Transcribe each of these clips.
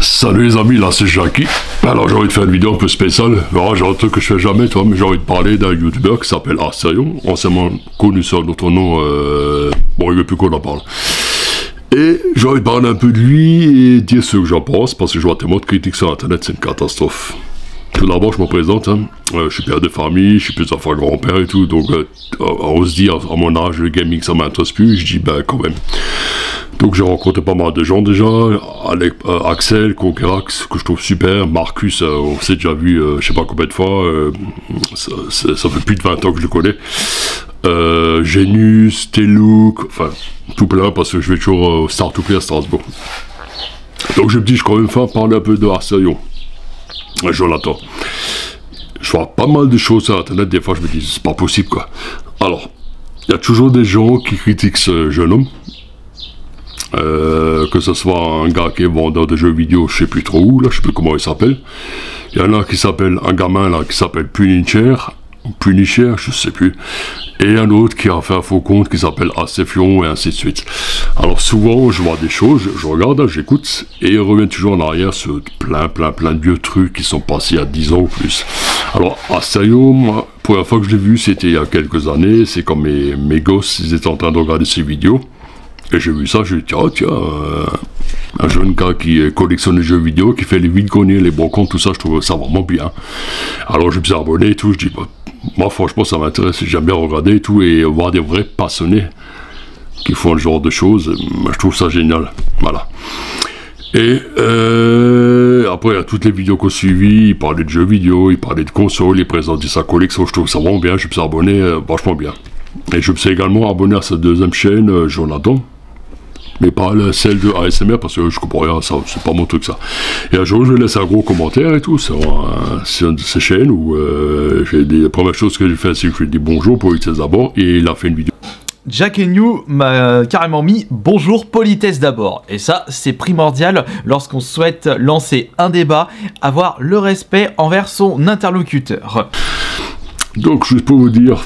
Salut les amis, là c'est Jackie. Alors j'ai envie de faire une vidéo un peu spéciale. Alors, j'ai un truc que je fais jamais, toi, mais j'ai envie de parler d'un youtubeur qui s'appelle Astérion, anciennement connu sur notre nom, bon il veut plus qu'on en parle. Et j'ai envie de parler un peu de lui et dire ce que j'en pense, parce que je vois tellement de critiques sur internet, c'est une catastrophe. Tout d'abord, je me présente, hein. Je suis père de famille, je suis plusieurs fois grand-père et tout, donc on se dit, à mon âge, le gaming ça m'intéresse plus, je dis, ben quand même. Donc j'ai rencontré pas mal de gens déjà, Axel, Conquerax, que je trouve super, Marcus, on s'est déjà vu je sais pas combien de fois, ça fait plus de 20 ans que je le connais, Genus, Telouk, enfin tout plein parce que je vais toujours au Start to Play à Strasbourg. Donc je me dis, je vais quand même faire parler un peu de Astérion, Jonathan. Je vois pas mal de choses sur internet, des fois je me dis, c'est pas possible quoi. Alors, il y a toujours des gens qui critiquent ce jeune homme. Que ce soit un gars qui est vendeur de jeux vidéo, je sais plus trop où, là, je sais plus comment il s'appelle. Il y en a qui s'appelle, un gamin là, qui s'appelle Punisher, je sais plus. Et un autre qui a fait un faux compte qui s'appelle Acéfion et ainsi de suite. Alors souvent, je vois des choses, je regarde, j'écoute, et ils reviennent toujours en arrière sur plein de vieux trucs qui sont passés il y a 10 ans ou plus. Alors, Astérion, moi, pour la fois que je l'ai vu, c'était il y a quelques années, c'est comme mes gosses, ils étaient en train de regarder ces vidéos. Et j'ai vu ça, j'ai dit, oh tiens, un jeune gars qui collectionne les jeux vidéo, qui fait les vides-greniers, les brocons, tout ça, je trouve ça vraiment bien. Alors je me suis abonné et tout, je dis, bah, moi franchement ça m'intéresse, j'aime bien regarder et tout, et voir des vrais passionnés qui font ce genre de choses, je trouve ça génial, voilà. Et après, il y a toutes les vidéos qu'on suivi, il parlait de jeux vidéo, il parlait de consoles, il présentait sa collection, je trouve ça vraiment bien, je me suis abonné vachement bien. Et je me suis également abonné à sa deuxième chaîne, Jonathan. Mais pas celle de ASMR parce que je comprends rien, ça c'est pas mon truc ça. Et un jour je vais laisser un gros commentaire et tout sur une de ces chaînes où j'ai des premières choses que j'ai fait, c'est que je lui ai dit bonjour, politesse d'abord, et il a fait une vidéo. Jack et New m'a carrément mis bonjour, politesse d'abord. Et ça, c'est primordial lorsqu'on souhaite lancer un débat, avoir le respect envers son interlocuteur. Donc, juste pour vous dire,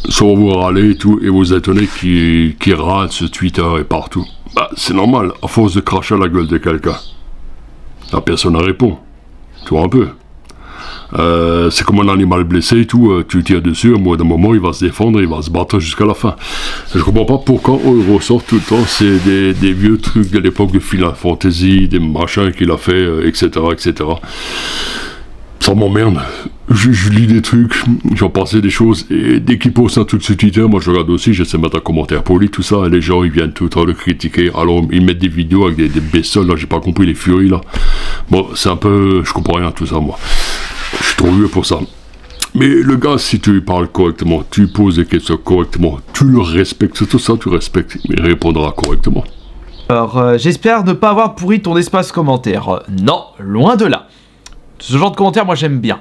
sans vous râler et tout, et vous étonner qui râle sur Twitter et partout. Bah, c'est normal, à force de cracher à la gueule de quelqu'un, la personne répond. Tu vois un peu. C'est comme un animal blessé et tout, tu tires dessus, au bout d'un moment il va se défendre, il va se battre jusqu'à la fin. Je comprends pas pourquoi on ressort tout le temps, c'est des vieux trucs de l'époque de Final Fantasy, des machins qu'il a fait, etc., etc. Ça m'emmerde. Je lis des trucs, j'en pensais des choses, et dès qu'ils postent un truc sur Twitter, moi je regarde aussi, j'essaie de mettre un commentaire poli, tout ça, et les gens ils viennent tout le temps le critiquer, alors ils mettent des vidéos avec des bestioles, là j'ai pas compris les furies là. Bon, c'est un peu, je comprends rien à tout ça moi. Je suis trop vieux pour ça. Mais le gars, si tu lui parles correctement, tu lui poses des questions correctement, tu le respectes, c'est tout ça, tu respectes, il répondra correctement. Alors, j'espère ne pas avoir pourri ton espace commentaire. Non, loin de là. Ce genre de commentaire, moi j'aime bien.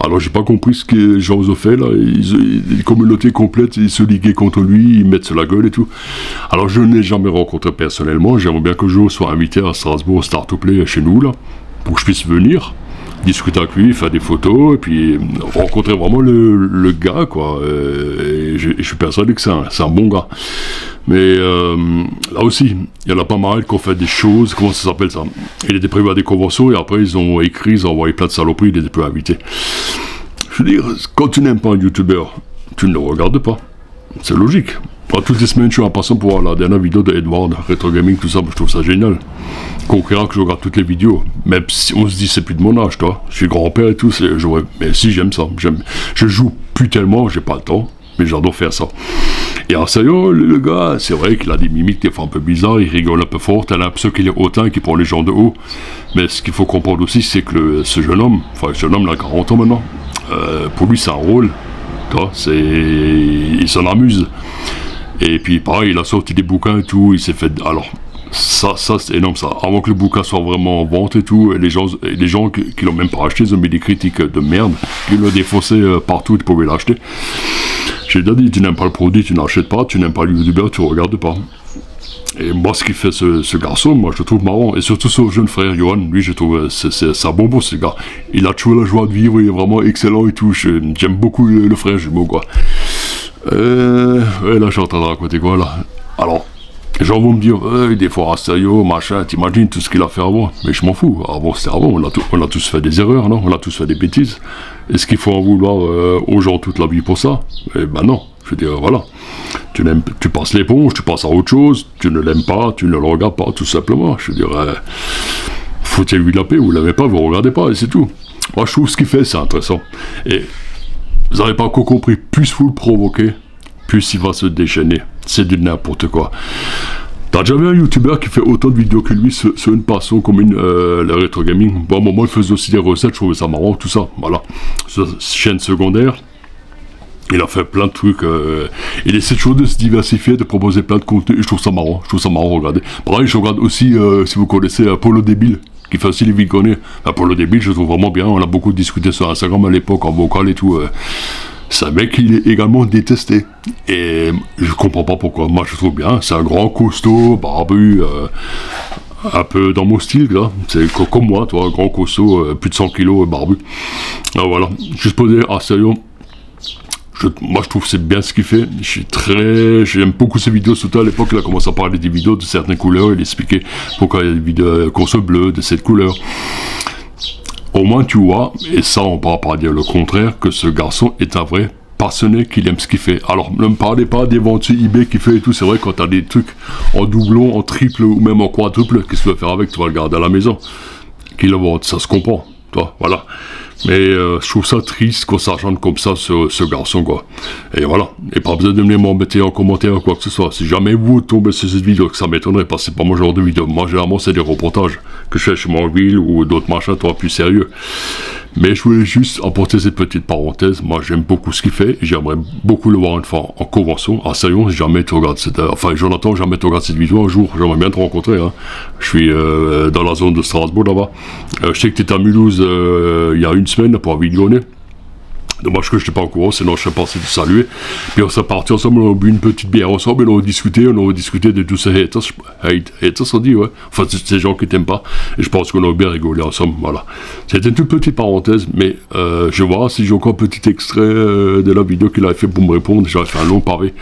Alors j'ai pas compris ce que les gens ont fait là, les communautés complètes, ils se liguaient contre lui, ils mettent sur la gueule et tout. Alors je ne l'ai jamais rencontré personnellement, j'aimerais bien que je sois invité à Strasbourg, Start to Play chez nous là, pour que je puisse venir, discuter avec lui, faire des photos, et puis rencontrer vraiment le gars quoi. Et je suis persuadé que c'est un bon gars. Mais là aussi, il y en a pas mal qui ont fait des choses, comment ça s'appelle ça? Il était prévu à des conventions et après ils ont écrit, ils ont envoyé plein de saloperies, il n'était plus invité. Je veux dire, quand tu n'aimes pas un youtubeur, tu ne le regardes pas. C'est logique. Moi, toutes les semaines, je suis impatient pour voir la dernière vidéo de Edward, Retro Gaming, tout ça, je trouve ça génial. Conquérant que je regarde toutes les vidéos. Même si on se dit, c'est plus de mon âge, toi. Je suis grand-père et tout, mais si, j'aime ça. Je joue plus tellement, j'ai pas le temps, mais j'adore faire ça. Et en sérieux, le gars, c'est vrai qu'il a des mimiques des fois un peu bizarres, il rigole un peu fort, t'as l'impression qu'il est hautain, qu'il prend les gens de haut. Mais ce qu'il faut comprendre aussi, c'est que ce jeune homme, enfin, ce jeune homme, il a 40 ans maintenant, pour lui, c'est un rôle, toi, il s'en amuse. Et puis, pareil, il a sorti des bouquins et tout, il s'est fait... Alors, ça c'est énorme, ça. Avant que le bouquin soit vraiment en vente et tout, et les gens qui l'ont même pas acheté, ils ont mis des critiques de merde, ils l'ont défoncé partout, ils pouvaient l'acheter. J'ai déjà dit, tu n'aimes pas le produit, tu n'achètes pas, tu n'aimes pas le youtubeur, tu ne regardes pas. Et moi, ce qu'il fait ce garçon, moi, je le trouve marrant. Et surtout son jeune frère, Johan, lui, je trouve, c'est un bonbon, ce gars. Il a toujours la joie de vivre, il est vraiment excellent et tout. J'aime beaucoup le frère jumeau, quoi. Ouais, là, je suis en train de raconter quoi, là. Alors, Les gens vont me dire, des fois, sérieux, machin, t'imagines tout ce qu'il a fait avant. Mais je m'en fous. Avant, c'était avant. On a tous fait des erreurs, non? On a tous fait des bêtises. Est-ce qu'il faut en vouloir aux gens toute la vie pour ça? Eh ben non. Je veux dire, voilà. Tu passes l'éponge, tu passes à autre chose, tu ne l'aimes pas, tu ne le regardes pas, tout simplement. Je veux dire, foutez-lui la paix, vous ne l'aimez pas, vous ne regardez pas, et c'est tout. Moi, je trouve ce qu'il fait, c'est intéressant. Et vous n'avez pas encore compris, plus vous le provoquez, plus il va se déchaîner. C'est du n'importe quoi. T'as déjà vu un youtubeur qui fait autant de vidéos que lui sur une passion comme le rétro gaming? Bon, à un moment, il faisait aussi des recettes, je trouvais ça marrant, tout ça. Voilà. Sur chaîne secondaire. Il a fait plein de trucs, il essaie toujours de se diversifier, de proposer plein de contenus, et je trouve ça marrant, regardez. Pareil, je regarde aussi, si vous connaissez Polo Débile, qui fait aussi les vidéos. Polo Débile, je trouve vraiment bien, on a beaucoup discuté sur Instagram à l'époque, en vocal et tout. C'est un mec qui est également détesté, et je comprends pas pourquoi, moi je trouve bien, c'est un grand costaud, barbu, un peu dans mon style, là. C'est comme moi, toi, un grand costaud, plus de 100 kilos, barbu. Alors voilà, juste pour dire, sérieux, moi je trouve que c'est bien ce qu'il fait, j'aime beaucoup ses vidéos, surtout à l'époque il a commencé à parler des vidéos de certaines couleurs, il expliquait pourquoi il y a des vidéos qu'on se bleu de cette couleur. Au moins tu vois, et ça on ne pourra pas dire le contraire, que ce garçon est un vrai passionné, qu'il aime ce qu'il fait. Alors ne me parlez pas des ventes sur eBay qu'il fait et tout, c'est vrai quand tu as des trucs en doublon, en triple ou même en quadruple, qu'est-ce que tu vas faire avec? Tu vas le garder à la maison. Qu'il le vende, ça se comprend, toi, voilà. Mais je trouve ça triste qu'on s'argente comme ça ce garçon, quoi. Et voilà. Et pas besoin de venir m'embêter en commentaire ou quoi que ce soit. Si jamais vous tombez sur cette vidéo, que ça m'étonnerait, parce que c'est pas mon genre de vidéo. Moi, généralement, c'est des reportages que je fais chez mon ville ou d'autres machins, toi, plus sérieux. Mais je voulais juste apporter cette petite parenthèse. Moi, j'aime beaucoup ce qu'il fait. J'aimerais beaucoup le voir une fois en convention. Ah, sérieux, jamais tu regardes cette... Enfin, Jonathan, jamais tu regardes cette vidéo un jour. J'aimerais bien te rencontrer, hein. Je suis dans la zone de Strasbourg, là-bas. Je sais que tu étais à Mulhouse il y a une semaine pour un vidéonner. Dommage que je n'étais pas au courant, sinon je serais passé de saluer. Puis on s'est parti ensemble, on a bu une petite bière ensemble, et on a discuté de tous ces haters. Haters, on dit, ouais. Enfin, ces gens qui t'aiment pas. Et je pense qu'on a bien rigolé ensemble, voilà. C'était une toute petite parenthèse, mais je vais voir si j'ai encore un petit extrait de la vidéo qu'il avait fait pour me répondre. J'avais fait un long pavé.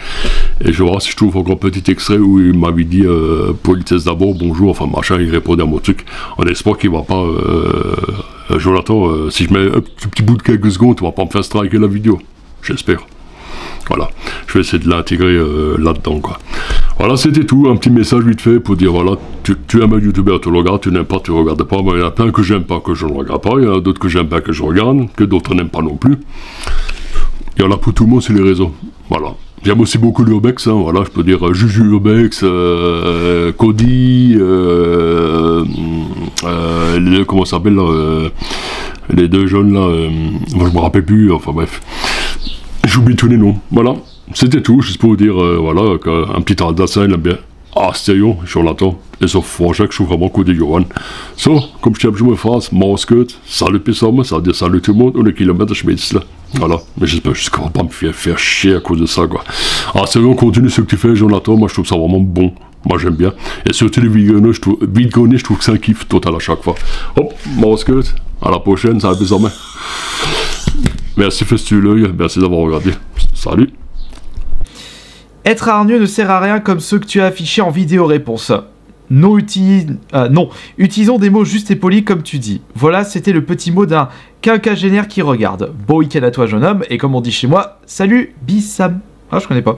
Et je vais voir si je trouve encore un petit extrait où il m'avait dit politesse d'abord, bonjour, enfin machin, il répondait à mon truc. En espoir qu'il va pas... Jonathan, si je mets un petit bout de quelques secondes, tu vas pas me faire striker la vidéo. J'espère. Voilà. Je vais essayer de l'intégrer là-dedans, quoi. Voilà, c'était tout. Un petit message vite fait pour dire, voilà, tu aimes un youtubeur, tu le regardes, tu n'aimes pas, tu ne regardes pas. Moi, il y en a plein que j'aime pas, que je ne regarde pas. Il y en a d'autres que j'aime pas, que je regarde, que d'autres n'aiment pas non plus. Il y en a pour tout le monde sur les réseaux. Voilà. J'aime aussi beaucoup l'Urbex, hein, voilà, je peux dire Juju Urbex, Cody, comment ça s'appelle, les deux jeunes là, moi, je me rappelle plus, enfin bref, j'oublie tous les noms, voilà, c'était tout, juste pour vous dire, voilà, qu'un petit Aldacien, il aime bien, sérieux, je l'attends, et sauf Franchak, je trouve vraiment Cody Johan. So, comme je me phrase, Moscow, salut Pissam, ça veut dire salut tout le monde, on est kilomètres, je mets là. Voilà, mais j'espère juste qu'on va pas me faire chier à cause de ça, quoi. C'est vrai, on continue ce que tu fais, Jonathan, moi je trouve ça vraiment bon, moi j'aime bien. Et surtout les vidéos, je trouve que c'est un kiff total à chaque fois. Hop, Moscow, à la prochaine, ça va plus jamais. Merci Festu-l'œil, merci d'avoir regardé. Salut. Être hargneux ne sert à rien comme ceux que tu as affichés en vidéo réponse. Non, utilisons des mots justes et polis comme tu dis. Voilà, c'était le petit mot d'un quinquagénaire qui regarde. Bon week-end à toi, jeune homme, et comme on dit chez moi, salut, Bissam. Ah, je connais pas.